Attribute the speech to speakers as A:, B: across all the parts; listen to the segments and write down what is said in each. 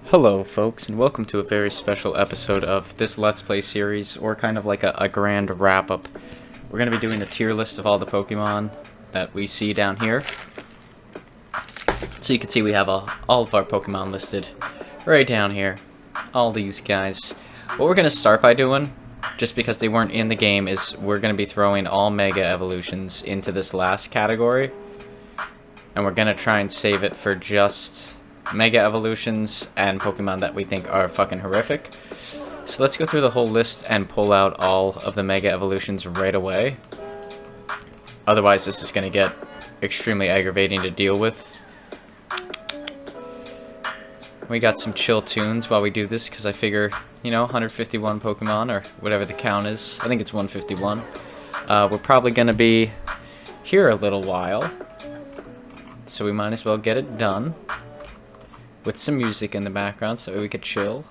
A: Hello folks, and welcome to a very special episode of this Let's Play series, or kind of like a grand wrap-up. We're going to be doing a tier list of all the Pokemon that we see down here. So you can see we have all of our Pokemon listed right down here. All these guys. What we're going to start by doing, just because they weren't in the game, is we're going to be throwing all Mega Evolutions into this last category. And we're going to try and save it for just Mega Evolutions and Pokemon that we think are fucking horrific. So let's go through the whole list and pull out all of the Mega Evolutions right away. Otherwise this is going to get extremely aggravating to deal with. We got some chill tunes while we do this, because I figure, you know, 151 Pokemon, or whatever the count is. I think it's 151. We're probably going to be here a little while, so we might as well get it done with some music in the background so we could chill.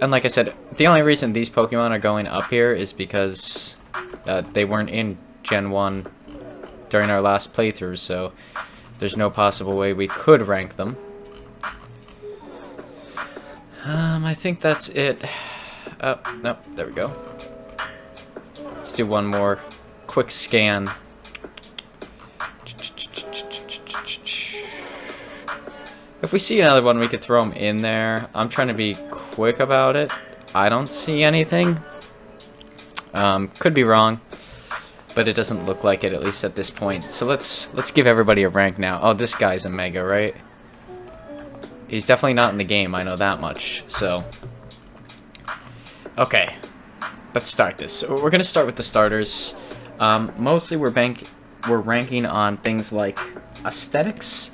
A: And like I said, the only reason these Pokemon are going up here is because they weren't in Gen 1 during our last playthrough, so there's no possible way we could rank them. I think that's it. Oh, no, there we go. Let's do one more quick scan. If we see another one, we could throw them in there. I'm trying to be quick about it. I don't see anything. Could be wrong, but it doesn't look like it, at least at this point. So let's give everybody a rank now. Oh, this guy's a Mega, right? He's definitely not in the game, I know that much. So, okay, let's start this. So we're gonna start with the starters. Mostly we're ranking on things like aesthetics,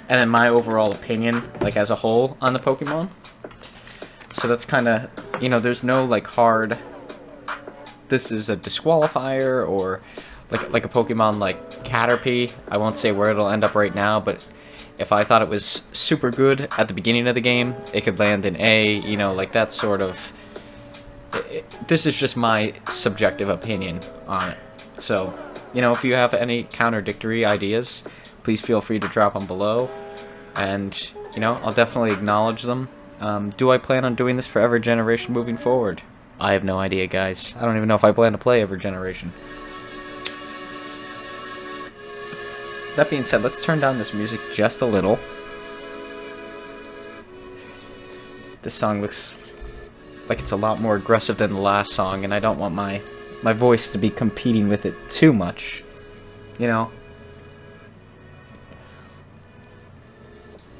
A: and then my overall opinion, like as a whole, on the Pokemon. So that's kind of, you know, there's no like hard, this is a disqualifier, or like a Pokemon like Caterpie. I won't say where it'll end up right now, but if I thought it was super good at the beginning of the game, it could land in A, you know, like that sort of. This is just my subjective opinion on it. So, you know, if you have any contradictory ideas, please feel free to drop them below, and, you know, I'll definitely acknowledge them. Do I plan on doing this for every generation moving forward? I have no idea, guys. I don't even know if I plan to play every generation. That being said, let's turn down this music just a little. This song looks like it's a lot more aggressive than the last song, and I don't want my voice to be competing with it too much, you know?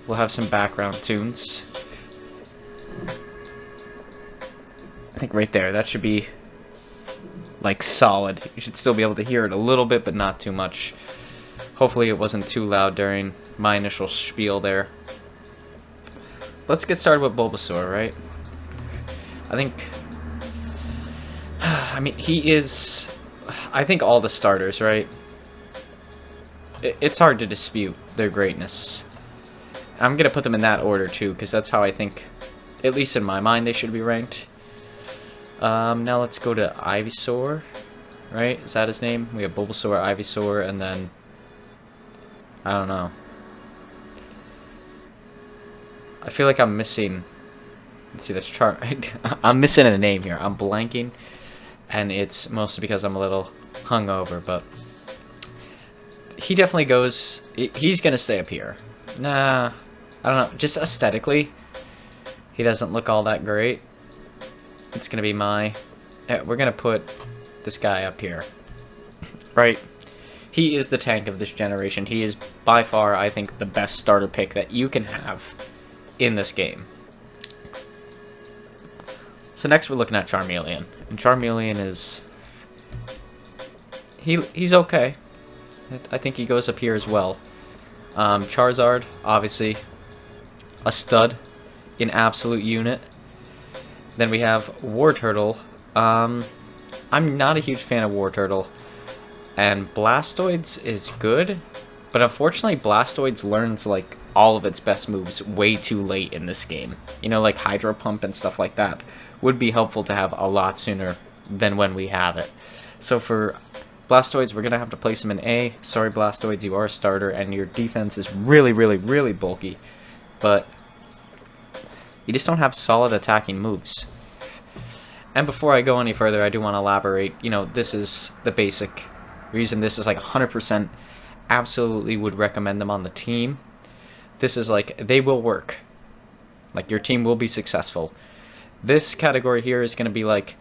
A: We'll have some background tunes. I think right there, that should be, like, solid. You should still be able to hear it a little bit, but not too much. Hopefully it wasn't too loud during my initial spiel there. Let's get started with Bulbasaur, right? I think... I mean, he is... I think all the starters, right? It's hard to dispute their greatness. I'm going to put them in that order, too, because that's how I think, at least in my mind, they should be ranked. Now let's go to Ivysaur, right? Is that his name? We have Bulbasaur, Ivysaur, and then... I don't know. I feel like I'm missing... Let's see, that's I'm missing a name here. I'm blanking, and it's mostly because I'm a little hungover, but... He definitely goes... He's gonna stay up here. Nah, I don't know. Just aesthetically, he doesn't look all that great. It's gonna be my... We're gonna put this guy up here. Right? He is the tank of this generation. He is by far, I think, the best starter pick that you can have in this game. So next we're looking at Charmeleon. And Charmeleon is... He's okay. I think he goes up here as well. Charizard, obviously, a stud, an absolute unit. Then we have Wartortle. I'm not a huge fan of Wartortle. And Blastoise is good, but unfortunately Blastoise learns like all of its best moves way too late in this game. You know, like Hydro Pump and stuff like that would be helpful to have a lot sooner than when we have it. So for Blastoise, we're going to have to place him in A. Sorry Blastoise, you are a starter, and your defense is really, really, really bulky. But You just don't have solid attacking moves. And before I go any further, I do want to elaborate. You know, this is the basic reason this is like 100% absolutely would recommend them on the team. This is like, they will work. Like, your team will be successful. This category here is going to be like,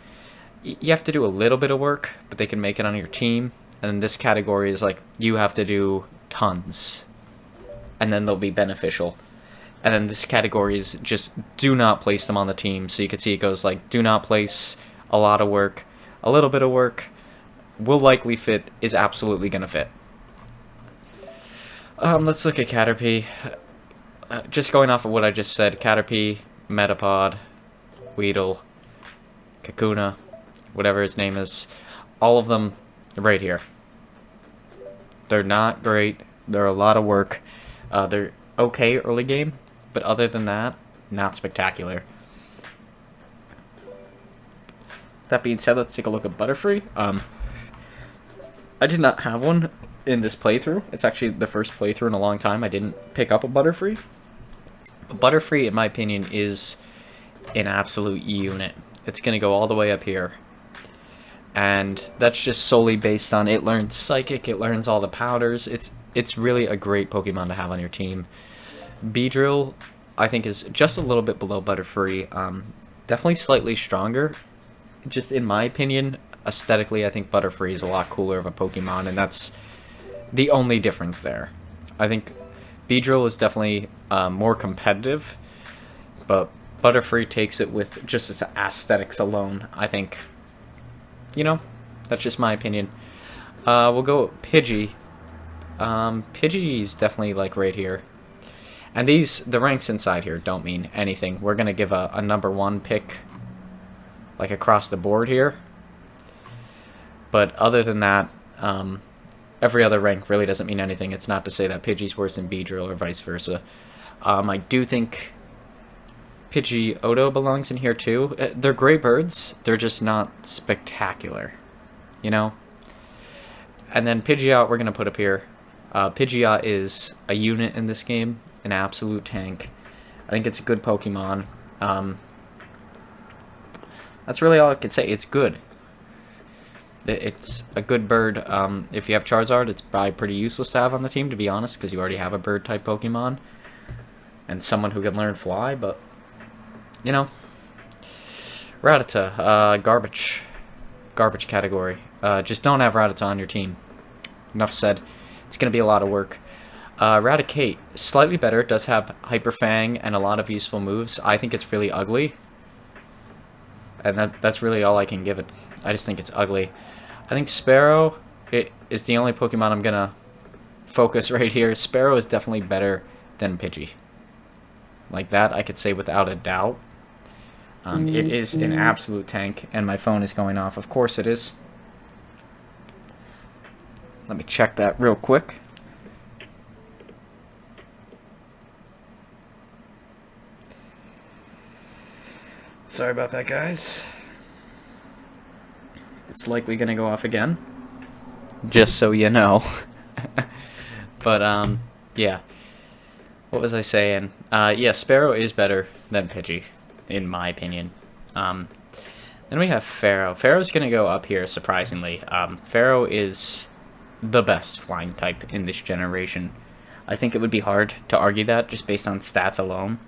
A: you have to do a little bit of work, but they can make it on your team. And then this category is like, you have to do tons. And then they'll be beneficial. And then this category is just, do not place them on the team. So you can see it goes like, do not place, a lot of work, a little bit of work, will likely fit, is absolutely going to fit. Let's look at Caterpie. Just going off of what I just said, Caterpie, Metapod, Weedle, Kakuna, whatever his name is, all of them right here. They're not great. They're a lot of work. They're okay early game, but other than that, not spectacular. That being said, let's take a look at Butterfree. I did not have one in this playthrough. It's actually the first playthrough in a long time I didn't pick up a Butterfree. But Butterfree, in my opinion, is an absolute unit. It's going to go all the way up here. And that's just solely based on it learns Psychic, it learns all the powders. It's really a great Pokemon to have on your team. Beedrill, I think, is just a little bit below Butterfree. Definitely slightly stronger. Just in my opinion, aesthetically, I think Butterfree is a lot cooler of a Pokemon, and that's the only difference there. I think Beedrill is definitely more competitive, but Butterfree takes it with just its aesthetics alone, I think. You know, that's just my opinion. We'll go Pidgey. Pidgey's definitely like right here. And the ranks inside here don't mean anything. We're going to give a number 1 pick like across the board here. But other than that, every other rank really doesn't mean anything. It's not to say that Pidgey's worse than Beedrill or vice versa. I do think Pidgeotto belongs in here too. They're great birds. They're just not spectacular, you know? And then Pidgeot we're going to put up here. Pidgeot is a unit in this game, an absolute tank. I think it's a good Pokemon. That's really all I can say. It's good. It's a good bird. If you have Charizard, it's probably pretty useless to have on the team, to be honest, because you already have a bird-type Pokemon. And someone who can learn Fly, but, you know. Rattata, garbage. Garbage category. Just don't have Rattata on your team. Enough said. It's going to be a lot of work. Raticate, slightly better. It does have Hyper Fang and a lot of useful moves. I think it's really ugly. And that's really all I can give it. I just think it's ugly. I think Sparrow is the only Pokemon I'm going to focus right here. Sparrow is definitely better than Pidgey. Like that, I could say without a doubt. It is an absolute tank, and my phone is going off. Of course it is. Let me check that real quick. Sorry about that, guys. It's likely going to go off again. Just so you know. But, yeah. What was I saying? Yeah, Sparrow is better than Pidgey, in my opinion. Then we have Pharaoh. Pharaoh's going to go up here, surprisingly. Pharaoh is the best flying type in this generation. I think it would be hard to argue that, just based on stats alone.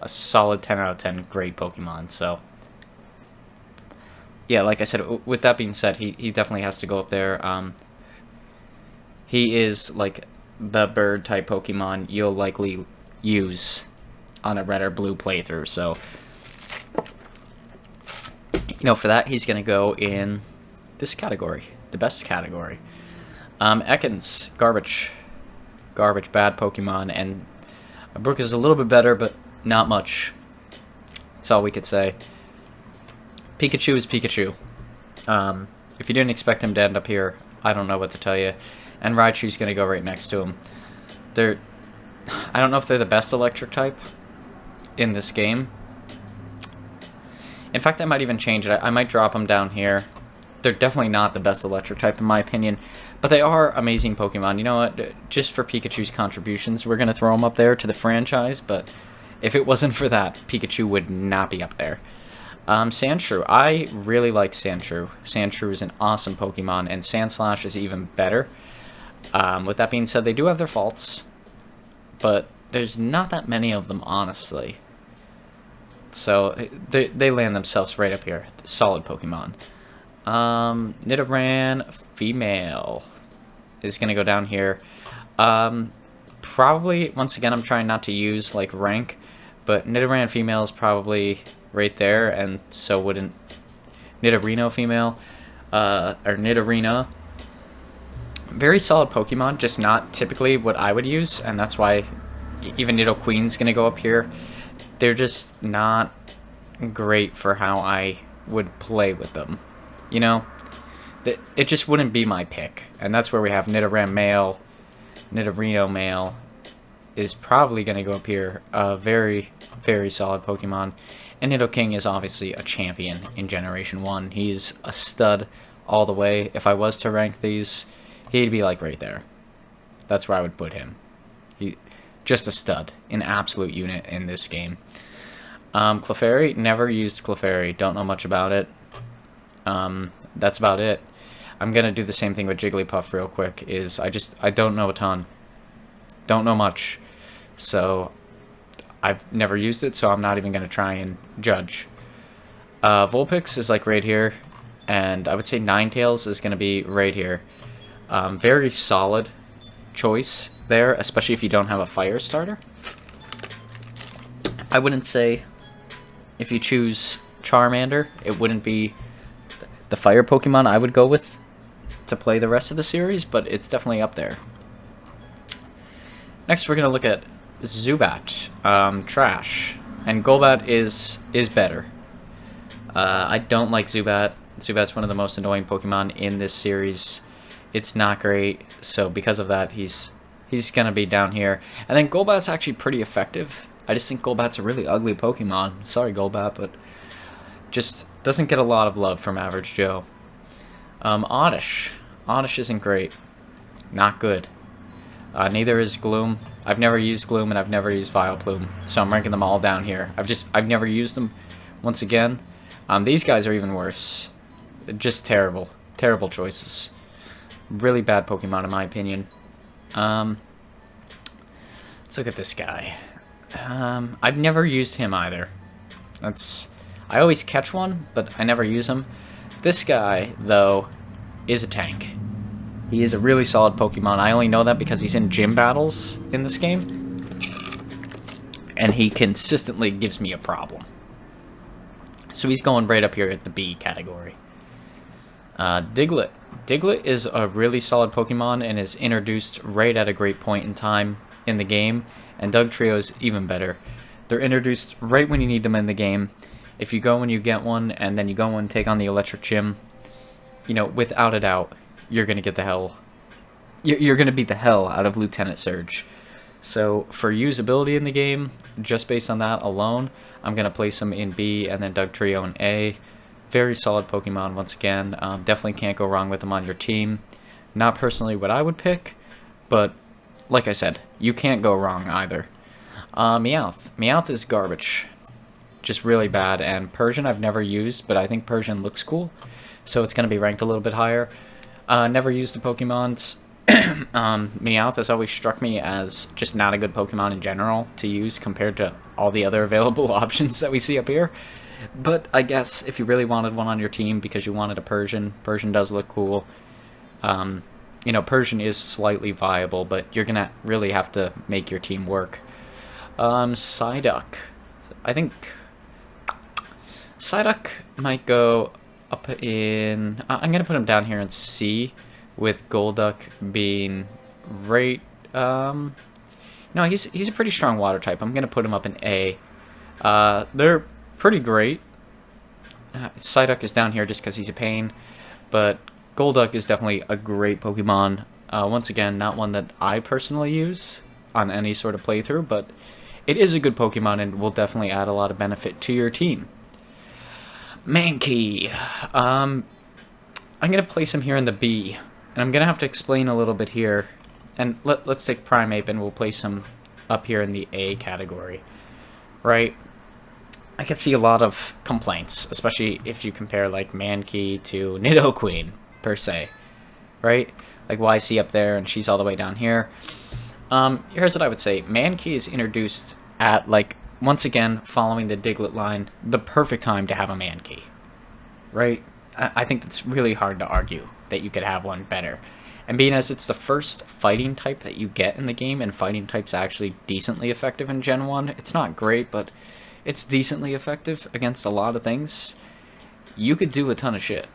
A: A solid 10 out of 10, great Pokemon, so... Yeah, like I said, with that being said, he definitely has to go up there. He is, like, the bird-type Pokemon you'll likely use on a red or blue playthrough, so... You know, for that, he's going to go in this category, the best category. Ekans, garbage. Garbage, bad Pokemon, and Brook is a little bit better, but not much. That's all we could say. Pikachu is Pikachu. If you didn't expect him to end up here, I don't know what to tell you. And Raichu's going to go right next to him. I don't know if they're the best electric type in this game. In fact, I might even change it. I might drop them down here. They're definitely not the best electric type in my opinion, but they are amazing Pokemon. You know what? Just for Pikachu's contributions, we're going to throw them up there to the franchise, but If it wasn't for that, Pikachu would not be up there. Sandshrew. I really like Sandshrew. Sandshrew is an awesome Pokemon, and Sandslash is even better. With that being said, they do have their faults, but there's not that many of them, honestly. So they land themselves right up here. Solid Pokemon. Nidoran female is going to go down here. Probably, once again, I'm trying not to use, like, rank, but Nidoran female is probably right there, and so wouldn't Nidorino female, or Nidorina. Very solid Pokemon, just not typically what I would use, and that's why even Nidoqueen's going to go up here. They're just not great for how I would play with them. You know? It just wouldn't be my pick. And that's where we have Nidoran male, Nidorino male is probably going to go up here. A very, very solid Pokemon. And Nidoking is obviously a champion in Generation 1. He's a stud all the way. If I was to rank these, he'd be like right there. That's where I would put him. Just a stud, an absolute unit in this game. Clefairy, never used Clefairy, don't know much about it. That's about it. I'm gonna do the same thing with Jigglypuff real quick, I don't know a ton. Don't know much. So, I've never used it, so I'm not even gonna try and judge. Vulpix is like right here, and I would say Ninetales is gonna be right here. Very solid choice there, especially if you don't have a fire starter. I wouldn't say if you choose Charmander, it wouldn't be the fire Pokemon I would go with to play the rest of the series, but it's definitely up there. Next, we're going to look at Zubat. Trash. And Golbat is better. I don't like Zubat. Zubat's one of the most annoying Pokemon in this series. It's not great, so because of that, he's going to be down here. And then Golbat's actually pretty effective. I just think Golbat's a really ugly Pokemon. Sorry, Golbat, but just doesn't get a lot of love from average Joe. Oddish. Oddish isn't great. Not good. Neither is Gloom. I've never used Gloom, and I've never used Vileplume, so I'm ranking them all down here. I've never used them. Once again, these guys are even worse. Just terrible. Terrible choices. Really bad Pokemon, in my opinion. Let's look at this guy. I've never used him either. I always catch one, but I never use him. This guy, though, is a tank. He is a really solid Pokemon. I only know that because he's in gym battles in this game. And he consistently gives me a problem. So he's going right up here at the B category. Diglett. Diglett is a really solid Pokemon and is introduced right at a great point in time in the game. And Dugtrio is even better. They're introduced right when you need them in the game. If you go and you get one, and then you go and take on the Electric Gym, you know, without a doubt, you're going to get the hell... You're going to beat the hell out of Lieutenant Surge. So, for usability in the game, just based on that alone, I'm going to place him in B, and then Dugtrio in A. Very solid Pokemon, once again. Definitely can't go wrong with them on your team. Not personally what I would pick, but, like I said, you can't go wrong either. Meowth. Meowth is garbage. Just really bad, and Persian I've never used, but I think Persian looks cool, so it's going to be ranked a little bit higher. Never used the Pokemons. Meowth has always struck me as just not a good Pokemon in general to use compared to all the other available options that we see up here. But I guess if you really wanted one on your team because you wanted a Persian, Persian does look cool. You know, Persian is slightly viable, but you're going to really have to make your team work. Psyduck. I think Psyduck might go up in... I'm going to put him down here in C, with Golduck being right... no, he's a pretty strong water type. I'm going to put him up in A. They're pretty great. Psyduck is down here just because he's a pain, but Golduck is definitely a great Pokemon. Once again, not one that I personally use on any sort of playthrough, but it is a good Pokemon and will definitely add a lot of benefit to your team. Mankey. I'm going to place him here in the B, and I'm going to have to explain a little bit here. And let's take Primeape, and we'll place him up here in the A category. right? I could see a lot of complaints, especially if you compare like Mankey to Nidoqueen per se, right? Like why is he up there and she's all the way down here? Here's what I would say: Mankey is introduced at like once again following the Diglett line, the perfect time to have a Mankey, right? I think it's really hard to argue that you could have one better. And being as it's the first fighting type that you get in the game, and fighting type's actually decently effective in Gen 1, it's not great, but it's decently effective against a lot of things, you could do a ton of shit.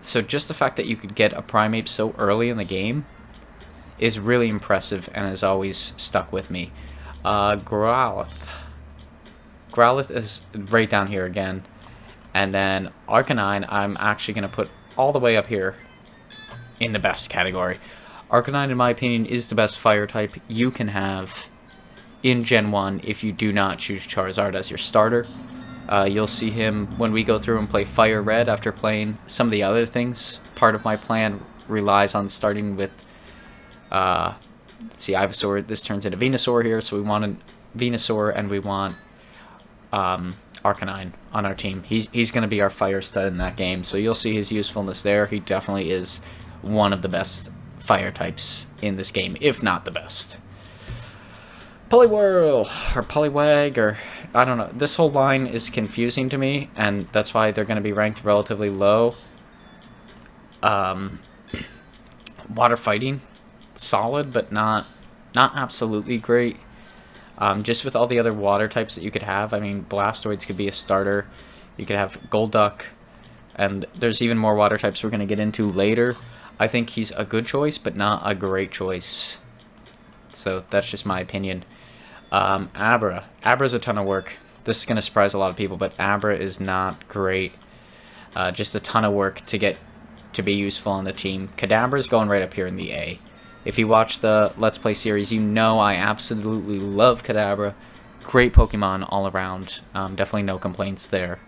A: So just the fact that you could get a Primeape so early in the game is really impressive and has always stuck with me. Growlithe. Growlithe is right down here again. And then Arcanine, I'm actually going to put all the way up here in the best category. Arcanine, in my opinion, is the best fire type you can have in Gen 1 if you do not choose Charizard as your starter. You'll see him when we go through and play Fire Red after playing some of the other things. Part of my plan relies on starting with, let's see, Ivysaur. This turns into Venusaur here, so we want a Venusaur and we want Arcanine on our team. He's going to be our fire stud in that game, so you'll see his usefulness there. He definitely is one of the best fire types in this game, if not the best. Poliwhirl, or Poliwag, or I don't know. This whole line is confusing to me, and that's why they're going to be ranked relatively low. Water fighting, solid, but not absolutely great. Just with all the other water types that you could have, I mean, Blastoids could be a starter. You could have Golduck, and there's even more water types we're going to get into later. I think he's a good choice, but not a great choice. So that's just my opinion. Abra. Abra's a ton of work. This is going to surprise a lot of people, but Abra is not great. Just a ton of work to get to be useful on the team. Kadabra's going right up here in the A. If you watch the Let's Play series, you know I absolutely love Kadabra. Great Pokemon all around. Definitely no complaints there.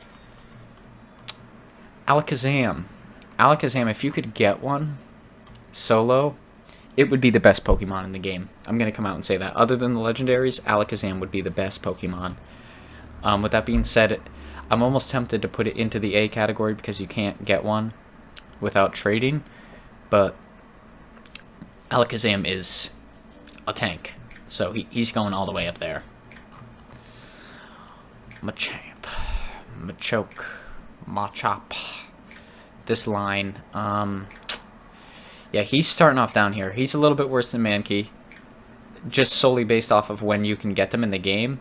A: Alakazam. Alakazam, if you could get one solo, it would be the best Pokemon in the game. I'm going to come out and say that. Other than the legendaries, Alakazam would be the best Pokemon. With that being said, I'm almost tempted to put it into the A category because you can't get one without trading, but Alakazam is a tank, so he's going all the way up there. Machamp, Machoke, Machop. This line, yeah, he's starting off down here. He's a little bit worse than Mankey, just solely based off of when you can get them in the game.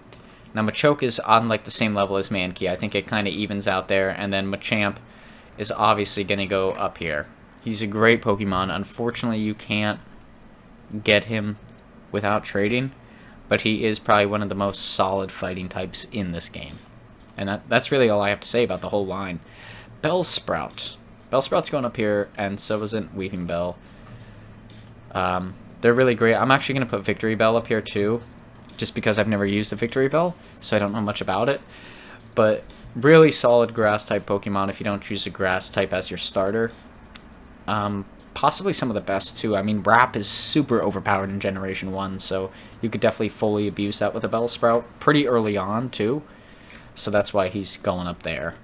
A: Now, Machoke is on like the same level as Mankey. I think it kind of evens out there, and then Machamp is obviously going to go up here. He's a great Pokemon. Unfortunately, you can't get him without trading, but he is probably one of the most solid fighting types in this game. And that's really all I have to say about the whole line. Bellsprout. Bellsprout's going up here, and so isn't Weeping Bell. They're really great. I'm actually going to put Victory Bell up here too, just because I've never used a Victory Bell, so I don't know much about it. But really solid grass-type Pokemon if you don't choose a grass type as your starter. Possibly some of the best too. I mean, Wrap is super overpowered in Generation 1, so you could definitely fully abuse that with a Bellsprout pretty early on too. So that's why he's going up there.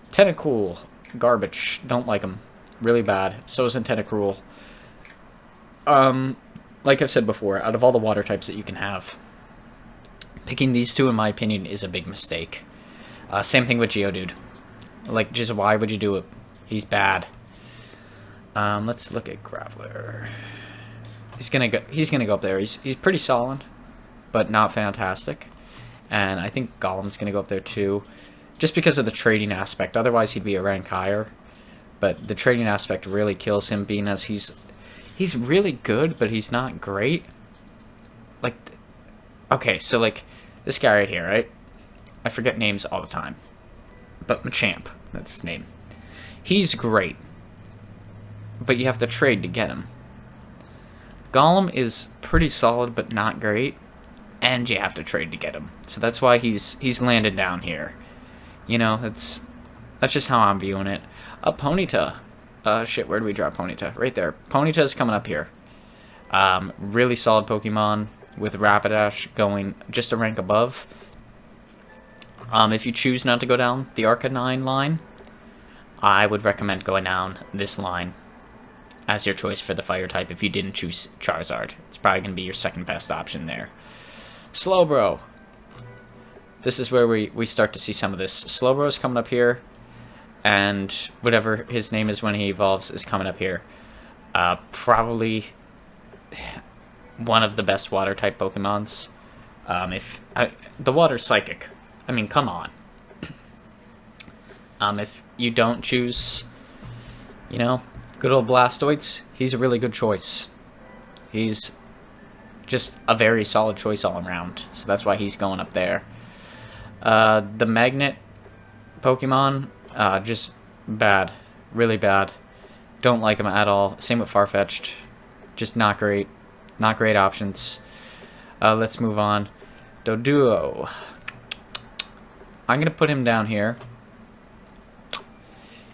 A: Tentacool. Garbage. Don't like him. Really bad. So isn't Tentacruel. Like I've said before, out of all the water types that you can have, picking these two, in my opinion, is a big mistake. Same thing with Geodude. Like, just why would you do it? He's bad. Let's look at Graveler. He's gonna go up there. He's pretty solid, but not fantastic. And I think Golem's gonna go up there too, just because of the trading aspect. Otherwise, he'd be a rank higher. But the trading aspect really kills him, being as he's really good, but he's not great. Like, okay, so like this guy right here, right? I forget names all the time, but Machamp, that's his name. He's great, but you have to trade to get him. Golem is pretty solid, but not great, and you have to trade to get him. So that's why he's landed down here. You know, that's just how I'm viewing it. Ponyta. Shit, where do we draw Ponyta? Right there. Ponyta's coming up here. Really solid Pokemon with Rapidash going just a rank above. If you choose not to go down the Arcanine line, I would recommend going down this line as your choice for the fire type if you didn't choose Charizard. It's probably going to be your second best option there. Slowbro. This is where we start to see some of this. Slowbro is coming up here, and whatever his name is when he evolves is coming up here. Probably one of the best water type Pokemons. The water's psychic. I mean, come on. If you don't choose, good old Blastoise, he's a really good choice. He's just a very solid choice all around. So that's why he's going up there. The Magnet Pokemon, just bad. Really bad. Don't like him at all. Same with Farfetch'd. Just not great. Not great options. Let's move on. Doduo. I'm going to put him down here.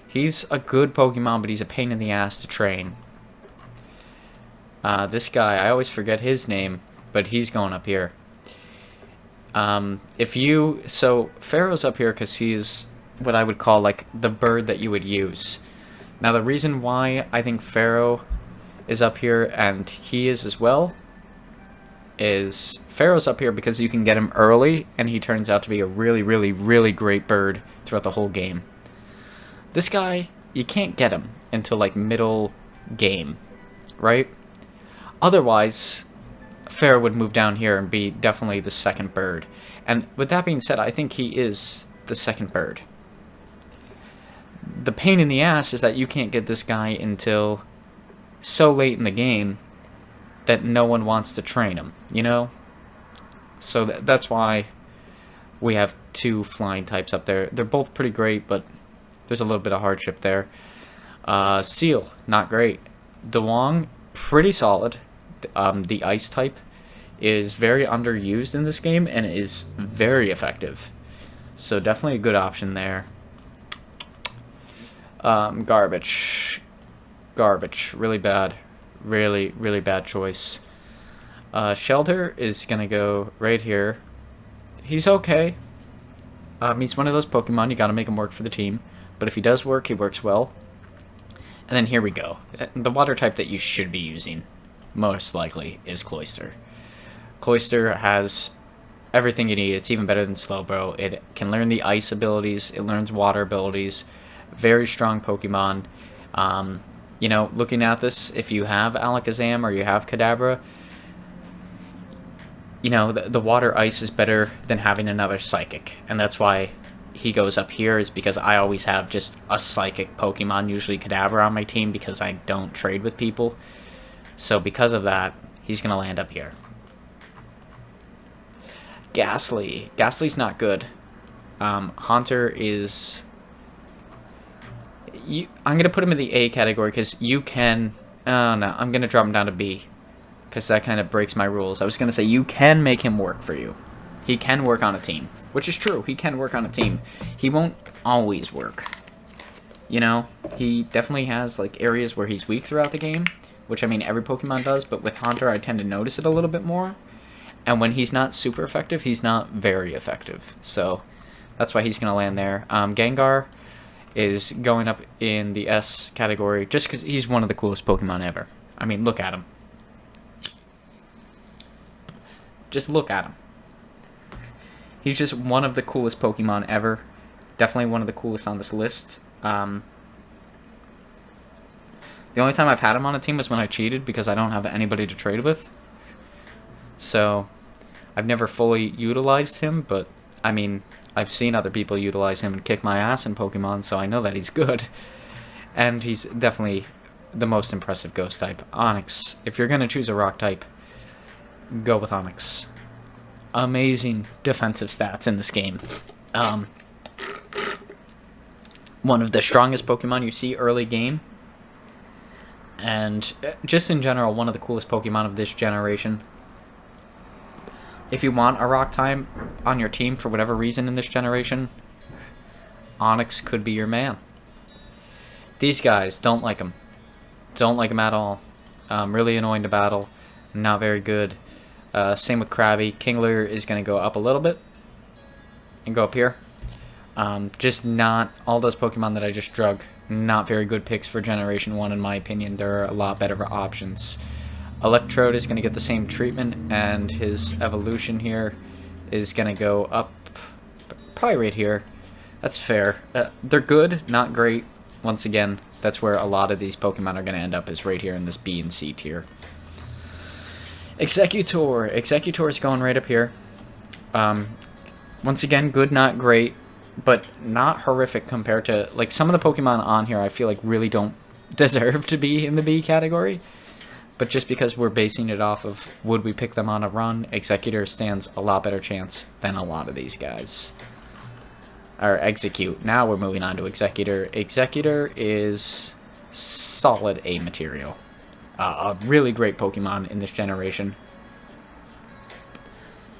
A: He's a good Pokemon, but he's a pain in the ass to train. This guy, I always forget his name, but he's going up here. So Pharaoh's up here because he's what I would call like the bird that you would use. Now the reason why I think Pharaoh is up here and he is as well is Pharaoh's up here because you can get him early and he turns out to be a really, really, really great bird throughout the whole game. This guy, you can't get him until like middle game, right? Otherwise, Pharaoh would move down here and be definitely the second bird. And with that being said, I think he is the second bird. The pain in the ass is that you can't get this guy until so late in the game that no one wants to train him, So that's why we have two flying types up there. They're both pretty great, but there's a little bit of hardship there. Seal, not great. Dewong, pretty solid. The ice type is very underused in this game and is very effective. So definitely a good option there. Garbage. Garbage. Really bad. Really, really bad choice. Shelter is going to go right here. He's okay. He's one of those Pokemon, you got to make him work for the team. But if he does work, he works well. And then here we go. The water type that you should be using, most likely, is Cloyster. Cloyster has everything you need. It's even better than Slowbro. It can learn the ice abilities. It learns water abilities. Very strong Pokemon. Looking at this, if you have Alakazam or you have Kadabra, the water ice is better than having another Psychic. And that's why he goes up here, is because I always have just a Psychic Pokemon, usually Kadabra, on my team because I don't trade with people. So because of that, he's going to land up here. Ghastly. Ghastly's not good. Haunter is... I'm going to put him in the A category because you can... Oh, no. I'm going to drop him down to B because that kind of breaks my rules. I was going to say you can make him work for you. He can work on a team, which is true. He can work on a team. He won't always work. He definitely has like areas where he's weak throughout the game, which I mean every Pokemon does, but with Haunter I tend to notice it a little bit more. And when he's not super effective, he's not very effective. So that's why he's going to land there. Gengar is going up in the S category just because he's one of the coolest Pokemon ever. I mean, look at him. Just look at him. He's just one of the coolest Pokemon ever. Definitely one of the coolest on this list. The only time I've had him on a team was when I cheated because I don't have anybody to trade with. So I've never fully utilized him, but I mean, I've seen other people utilize him and kick my ass in Pokemon, so I know that he's good. And he's definitely the most impressive ghost type. Onix. If you're going to choose a rock type, go with Onix. Amazing defensive stats in this game. One of the strongest Pokemon you see early game. And just in general, one of the coolest Pokemon of this generation. If you want a rock type on your team for whatever reason in this generation, Onix could be your man. These guys, don't like him. Don't like him at all. Really annoying to battle. Not very good. Same with Krabby. Kingler is going to go up a little bit. And go up here. Just not all those Pokemon that I just drug. Not very good picks for Generation 1 in my opinion. There are a lot better options. Electrode is going to get the same treatment, and his evolution here is going to go up probably right here. That's fair. They're good, not great. Once again, that's where a lot of these Pokemon are going to end up, is right here in this B and C tier. Executor. Executor is going right up here. Once again, good, not great, but not horrific compared to, like, some of the Pokemon on here I feel like really don't deserve to be in the B category. But just because we're basing it off of would we pick them on a run, Executor stands a lot better chance than a lot of these guys. Or Execute. Now we're moving on to Executor. Executor is solid A material. A really great Pokemon in this generation.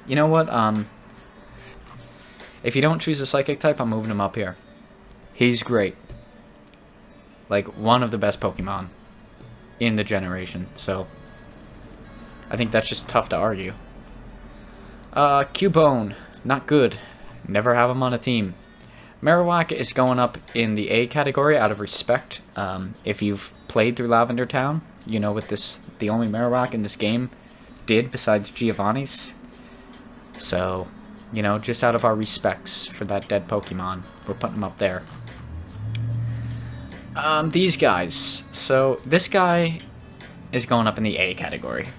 A: You know what? If you don't choose a Psychic type, I'm moving him up here. He's great. Like, one of the best Pokemon in the generation, so I think that's just tough to argue. Cubone, not good. Never have him on a team. Marowak is going up in the A category out of respect. If you've played through Lavender Town, you know what the only Marowak in this game did besides Giovanni's. So, you know, just out of our respects for that dead Pokemon, we're putting him up there. These guys. So, this guy is going up in the A category.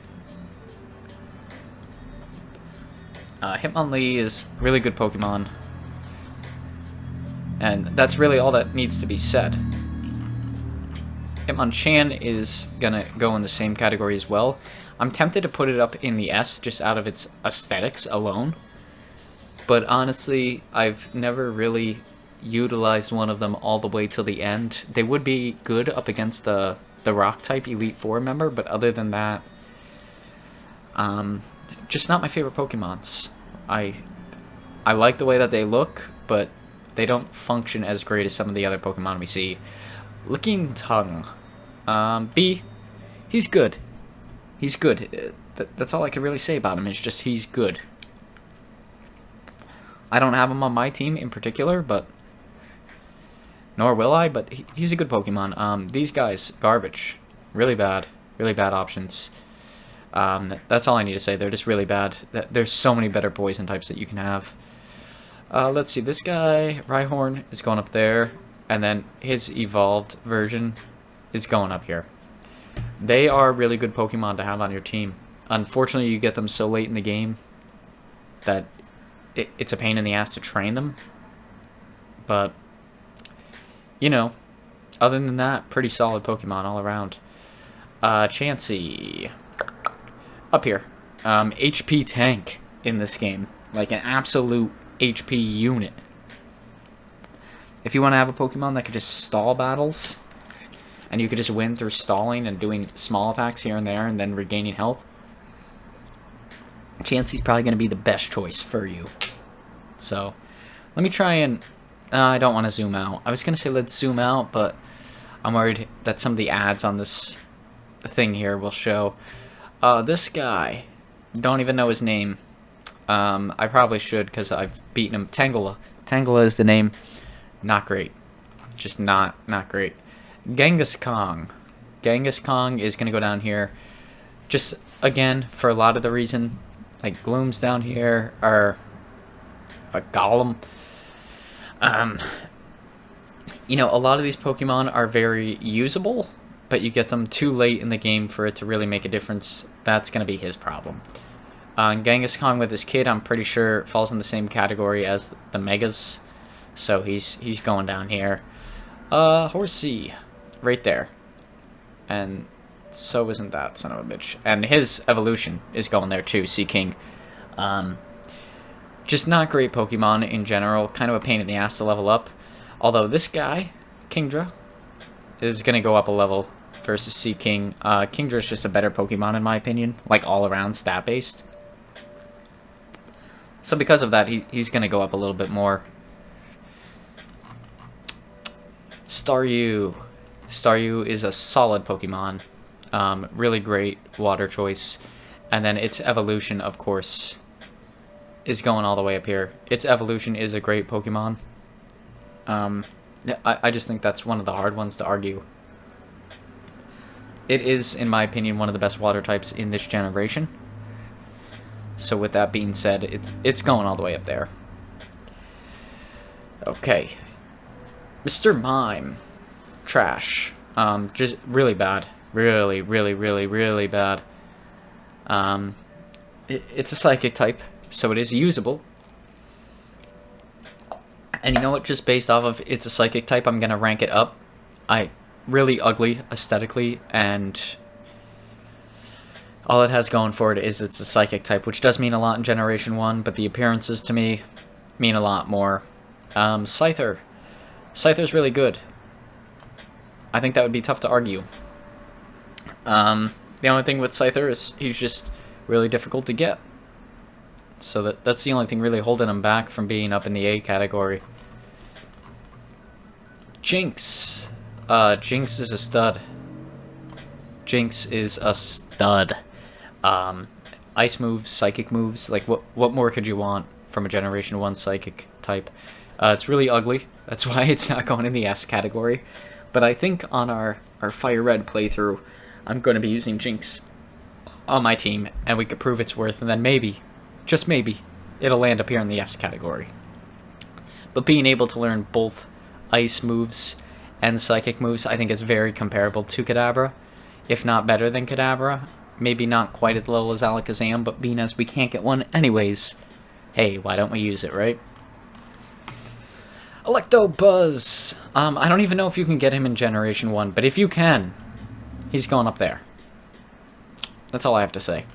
A: Hitmonlee is really good Pokemon. And that's really all that needs to be said. Hitmonchan is gonna go in the same category as well. I'm tempted to put it up in the S just out of its aesthetics alone. But honestly, I've never really utilized one of them all the way till the end. They would be good up against the Rock type Elite Four member, but other than that, just not my favorite Pokemons. I like the way that they look, but they don't function as great as some of the other Pokemon we see. Licking Tongue, B. He's good. He's good. That's all I can really say about him. Is just he's good. I don't have him on my team in particular, but nor will I, but he's a good Pokemon. These guys, garbage. Really bad options. That's all I need to say. They're just really bad. There's so many better poison types that you can have. Let's see, this guy, Rhyhorn, is going up there, and then his evolved version is going up here. They are really good Pokemon to have on your team. Unfortunately, you get them so late in the game that it's a pain in the ass to train them. But, you know, other than that, pretty solid Pokemon all around. Chansey. Up here. HP tank in this game. Like an absolute HP unit. If you want to have a Pokemon that could just stall battles, and you could just win through stalling and doing small attacks here and there and then regaining health, Chansey's probably going to be the best choice for you. So, let me try and... I don't want to zoom out. I was going to say let's zoom out, but I'm worried that some of the ads on this thing here will show. This guy, don't even know his name. I probably should because I've beaten him. Tangela. Tangela is the name. Not great. Just not great. Kangaskong. Kangaskong is going to go down here. Just, again, for a lot of the reason, like Gloom's down here, or a Golem. You know, a lot of these Pokemon are very usable, but you get them too late in the game for it to really make a difference. That's going to be his problem. Kangaskong with his kid, I'm pretty sure falls in the same category as the Megas, so he's going down here. Horsey, right there, and so isn't that son of a bitch. And his evolution is going there too. Seaking, just not great Pokemon in general. Kind of a pain in the ass to level up. Although this guy, Kingdra, is gonna go up a level versus Seaking. Kingdra is just a better Pokemon in my opinion, like all around stat based. So because of that, he's going to go up a little bit more. Staryu. Staryu is a solid Pokemon. Really great water choice. And then its evolution, of course, is going all the way up here. Its evolution is a great Pokemon. I just think that's one of the hard ones to argue. It is, in my opinion, one of the best water types in this generation. So with that being said, it's going all the way up there. Okay. Mr. Mime. Trash. Just really bad. Really, really, really, really bad. It's a psychic type, so it is usable. And you know what? Just based off of it's a psychic type, I'm gonna rank it up. Really ugly aesthetically, and all it has going for it is it's a psychic type, which does mean a lot in Generation 1, but the appearances to me mean a lot more. Scyther. Scyther's really good. I think that would be tough to argue. The only thing with Scyther is he's just really difficult to get. So that's the only thing really holding him back from being up in the A category. Jinx. Jinx is a stud. Jinx is a stud. Ice moves, psychic moves, like what more could you want from a Generation 1 psychic type? It's really ugly. That's why it's not going in the S category. But I think on our Fire Red playthrough, I'm going to be using Jinx on my team, and we could prove its worth, and then maybe, just maybe, it'll land up here in the S category. But being able to learn both ice moves and psychic moves, I think it's very comparable to Kadabra, if not better than Kadabra. Maybe not quite as low as Alakazam, but being as we can't get one anyways, hey, why don't we use it, right? Electabuzz! I don't even know if you can get him in Generation 1, but if you can, he's going up there. That's all I have to say.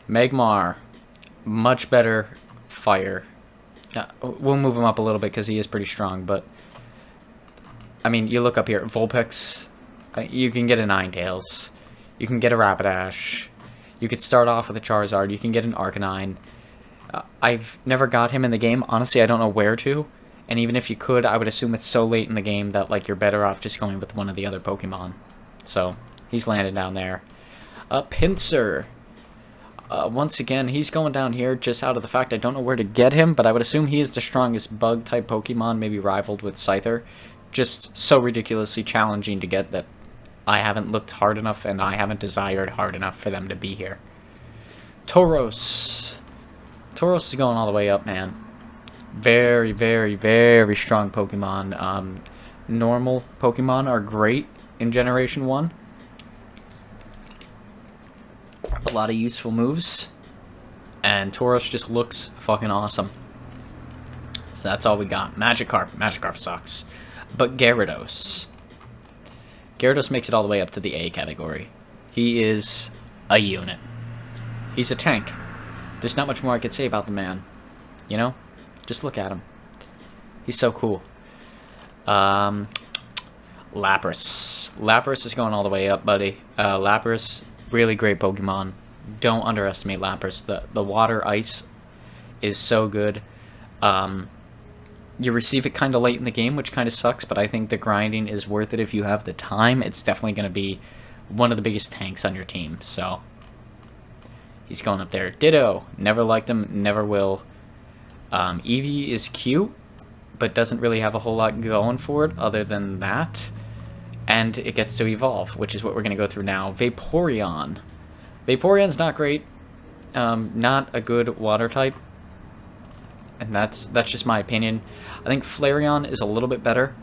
A: Magmar. Much better fire. We'll move him up a little bit because he is pretty strong, but I mean, you look up here, Vulpix, you can get a Ninetales, you can get a Rapidash, you could start off with a Charizard, you can get an Arcanine. I've never got him in the game. Honestly, I don't know where to, and even if you could, I would assume it's so late in the game that like you're better off just going with one of the other Pokemon. So, he's landed down there. Pinsir. Once again, he's going down here just out of the fact I don't know where to get him, but I would assume he is the strongest bug-type Pokemon, maybe rivaled with Scyther. Just so ridiculously challenging to get that I haven't looked hard enough and I haven't desired hard enough for them to be here. Tauros. Tauros is going all the way up, man. Very, very, very strong Pokemon. Normal Pokemon are great in Generation 1. A lot of useful moves. And Tauros just looks fucking awesome. So that's all we got. Magikarp. Magikarp sucks. But Gyarados. Gyarados makes it all the way up to the A category. He is a unit. He's a tank. There's not much more I could say about the man. You know? Just look at him. He's so cool. Lapras. Lapras is going all the way up, buddy. Lapras, really great Pokemon. Don't underestimate Lapras. The water ice is so good. You receive it kind of late in the game, which kind of sucks, but I think the grinding is worth it if you have the time. It's definitely going to be one of the biggest tanks on your team, so he's going up there. Ditto. Never liked him, never will. Eevee is cute, but doesn't really have a whole lot going for it other than that. And it gets to evolve, which is what we're going to go through now. Vaporeon. Vaporeon's not great. Not a good water type. And that's just my opinion. I think Flareon is a little bit better.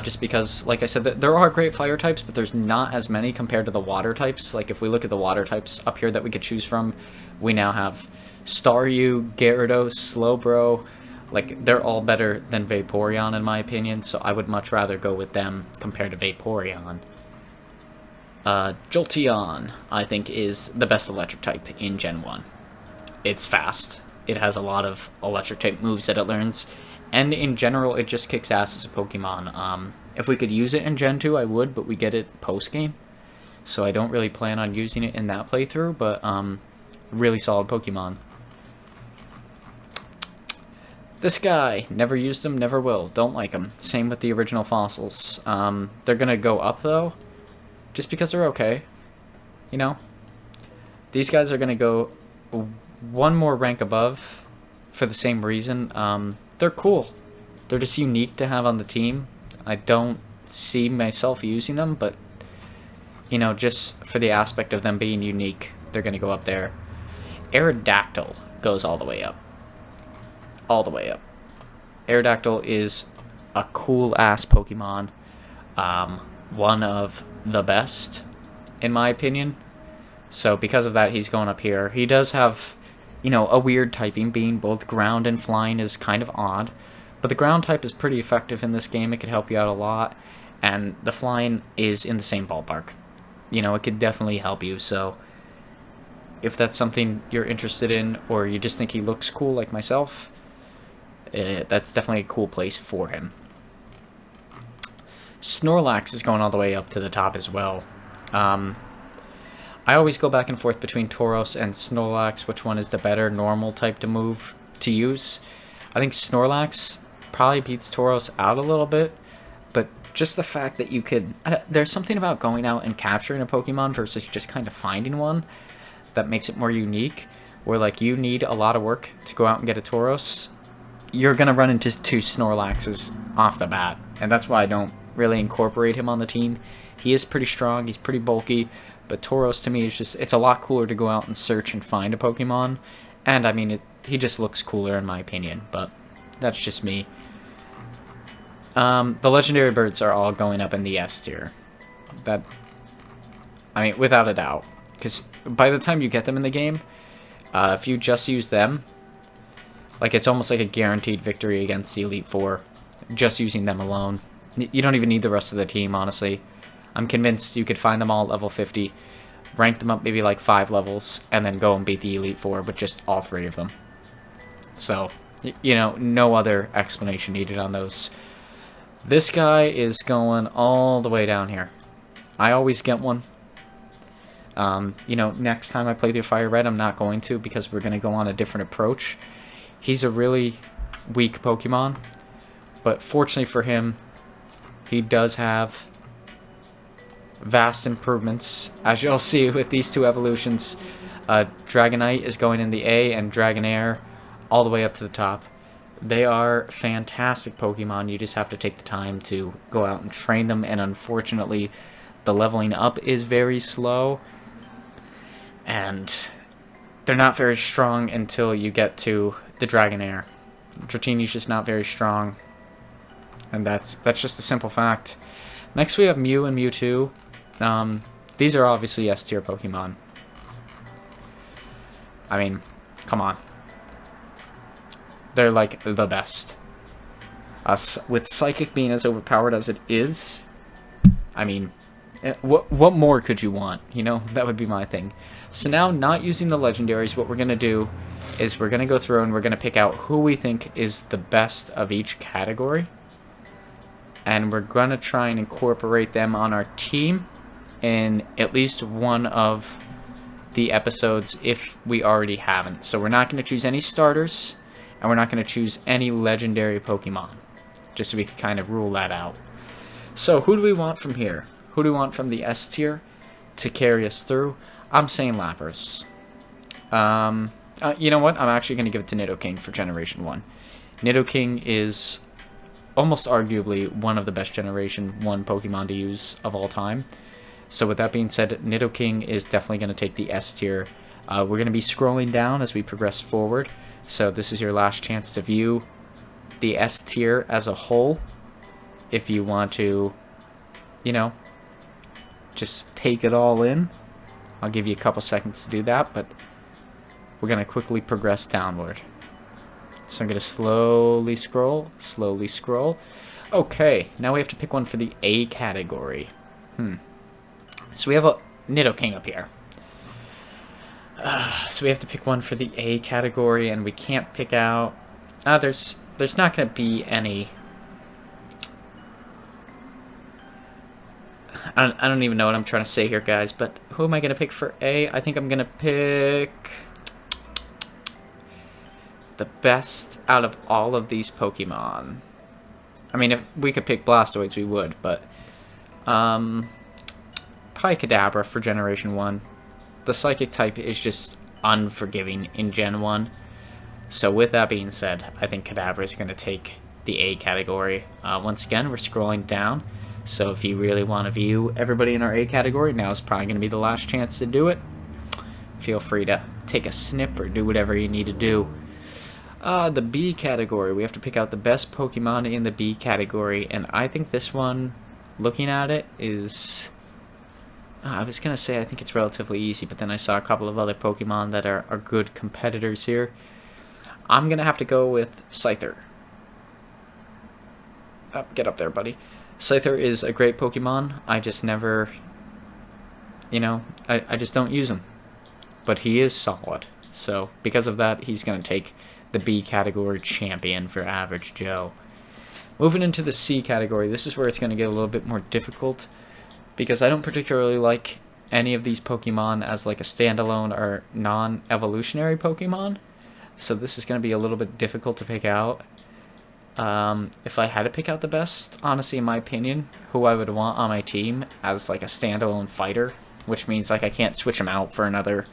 A: Just because, like I said, there are great fire types, but there's not as many compared to the water types. Like, if we look at the water types up here that we could choose from, we now have Staryu, Gyarados, Slowbro. Like, they're all better than Vaporeon, in my opinion, so I would much rather go with them compared to Vaporeon. Jolteon, I think, is the best electric type in Gen 1. It's fast. It has a lot of electric type moves that it learns, and in general, it just kicks ass as a Pokemon. If we could use it in Gen 2, I would, but we get it post-game, so I don't really plan on using it in that playthrough, but really solid Pokemon. This guy, never used him, never will, don't like him. Same with the original fossils. They're gonna go up, though, just because they're okay, you know? These guys are gonna go one more rank above for the same reason. They're cool. They're just unique to have on the team. I don't see myself using them, but, you know, just for the aspect of them being unique, they're going to go up there. Aerodactyl goes all the way up. All the way up. Aerodactyl is a cool-ass Pokemon. One of the best, in my opinion. So because of that, he's going up here. He does have, you know, a weird typing. Being both ground and flying is kind of odd. But the ground type is pretty effective in this game. It could help you out a lot. And the flying is in the same ballpark. You know, it could definitely help you. So if that's something you're interested in, or you just think he looks cool like myself, that's definitely a cool place for him. Snorlax is going all the way up to the top as well. I always go back and forth between Tauros and Snorlax, which one is the better normal type to use. I think Snorlax probably beats Tauros out a little bit, but just the fact that you could... there's something about going out and capturing a Pokemon versus just kind of finding one that makes it more unique, where like you need a lot of work to go out and get a Tauros. You're going to run into two Snorlaxes off the bat, and that's why I don't really incorporate him on the team. He is pretty strong, he's pretty bulky, but Tauros to me is just, it's a lot cooler to go out and search and find a Pokemon, and I mean, he just looks cooler in my opinion, but that's just me. The legendary birds are all going up in the S tier. That, I mean, without a doubt, because by the time you get them in the game, if you just use them, like it's almost like a guaranteed victory against the Elite Four, just using them alone. You don't even need the rest of the team, honestly. I'm convinced you could find them all at level 50, rank them up maybe like 5 levels, and then go and beat the Elite Four with just all 3 of them. So, you know, no other explanation needed on those. This guy is going all the way down here. I always get one. You know, next time I play through Fire Red, I'm not going to, because we're going to go on a different approach. He's a really weak Pokemon, but fortunately for him, he does have vast improvements, as you'll see with these 2 evolutions. Dragonite is going in the A, and Dragonair all the way up to the top. They are fantastic Pokemon. You just have to take the time to go out and train them, and unfortunately, the leveling up is very slow, and they're not very strong until you get to the Dragonair. Dratini's just not very strong, and that's just a simple fact. Next we have Mew and Mewtwo. These are obviously S tier Pokemon. I mean, come on. They're like the best. With Psychic being as overpowered as it is, I mean, what more could you want? You know, that would be my thing. So now, not using the legendaries, what we're going to do is we're going to go through and we're going to pick out who we think is the best of each category. And we're going to try and incorporate them on our team in at least one of the episodes if we already haven't. So we're not going to choose any starters, and we're not going to choose any legendary Pokemon, just so we can kind of rule that out. So who do we want from here? Who do we want from the S tier to carry us through? I'm saying Lapras. You know what? I'm actually going to give it to Nidoking for Generation 1. Nidoking is almost arguably one of the best Generation 1 Pokemon to use of all time. So with that being said, Nidoking is definitely going to take the S tier. We're going to be scrolling down as we progress forward. So this is your last chance to view the S tier as a whole. If you want to, you know, just take it all in. I'll give you a couple seconds to do that, but we're going to quickly progress downward. So I'm going to slowly scroll. Okay, now we have to pick one for the A category. So we have a Nidoking up here. So we have to pick one for the A category, and we can't pick out... there's not going to be any... I don't even know what I'm trying to say here, guys, but who am I going to pick for A? I think I'm going to pick the best out of all of these Pokemon. I mean, if we could pick Blastoids, we would, but probably Kadabra for Generation 1. The Psychic type is just unforgiving in Gen 1. So with that being said, I think Kadabra is going to take the A category. Once again, we're scrolling down, so if you really want to view everybody in our A category, now is probably going to be the last chance to do it. Feel free to take a snip or do whatever you need to do. The B category, we have to pick out the best Pokemon in the B category, and I think this one, looking at it, is... I was going to say I think it's relatively easy, but then I saw a couple of other Pokemon that are good competitors here. I'm going to have to go with Scyther. Oh, get up there, buddy. Scyther is a great Pokemon. I just never... You know, I just don't use him. But he is solid. So, because of that, he's going to take the B category champion for Average Joe. Moving into the C category, this is where it's going to get a little bit more difficult, because I don't particularly like any of these Pokemon as like a standalone or non-evolutionary Pokemon. So this is going to be a little bit difficult to pick out. If I had to pick out the best, honestly, in my opinion, who I would want on my team as like a standalone fighter, which means like I can't switch him out for another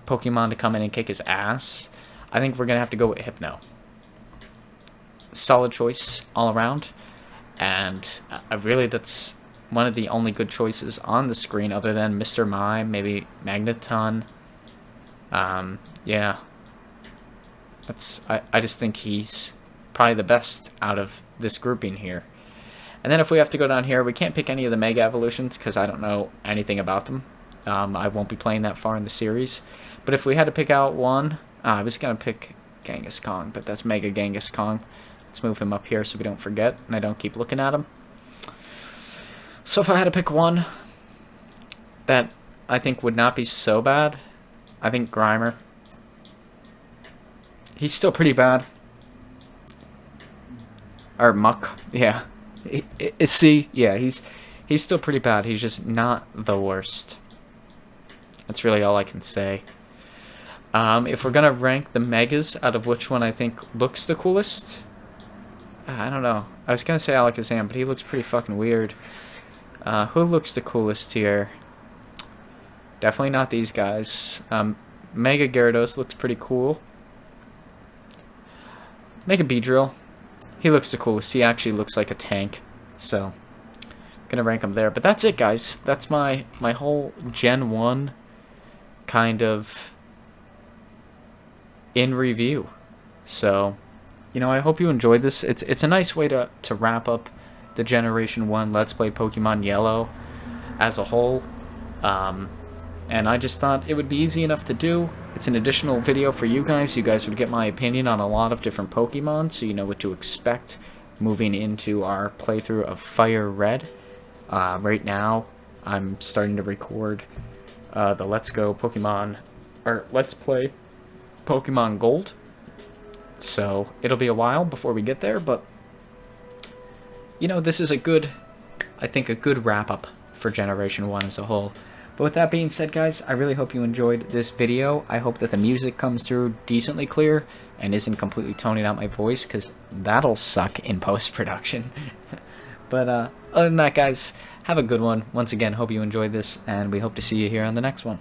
A: Pokemon to come in and kick his ass, I think we're going to have to go with Hypno. Solid choice all around, and really that's one of the only good choices on the screen other than Mr. Mime, maybe Magneton. Yeah. I just think he's probably the best out of this grouping here. And then if we have to go down here, we can't pick any of the Mega Evolutions because I don't know anything about them. I won't be playing that far in the series. But if we had to pick out one, I was going to pick Genghis Kong, but that's Mega Genghis Kong. Let's move him up here so we don't forget and I don't keep looking at him. So if I had to pick one that I think would not be so bad, I think Grimer. He's still pretty bad. Or Muck, yeah. See, yeah, he's still pretty bad. He's just not the worst. That's really all I can say. If we're gonna rank the Megas out of which one I think looks the coolest, I don't know. I was gonna say Alakazam, but he looks pretty fucking weird. Who looks the coolest here? Definitely not these guys. Mega Gyarados looks pretty cool. Mega Beedrill. He looks the coolest. He actually looks like a tank. So, gonna rank him there. But that's it, guys. That's my whole Gen 1 kind of in review. So, you know, I hope you enjoyed this. It's a nice way to wrap up the Generation 1 Let's Play Pokemon Yellow as a whole. And I just thought it would be easy enough to do. It's an additional video for you guys. You guys would get my opinion on a lot of different Pokemon, so you know what to expect moving into our playthrough of Fire Red. Right now, I'm starting to record the Let's Play Pokemon Gold. So it'll be a while before we get there, but you know, this is I think a good wrap-up for Generation 1 as a whole. But with that being said, guys, I really hope you enjoyed this video. I hope that the music comes through decently clear and isn't completely toning out my voice, because that'll suck in post-production. But other than that, guys, have a good one. Once again, hope you enjoyed this, and we hope to see you here on the next one.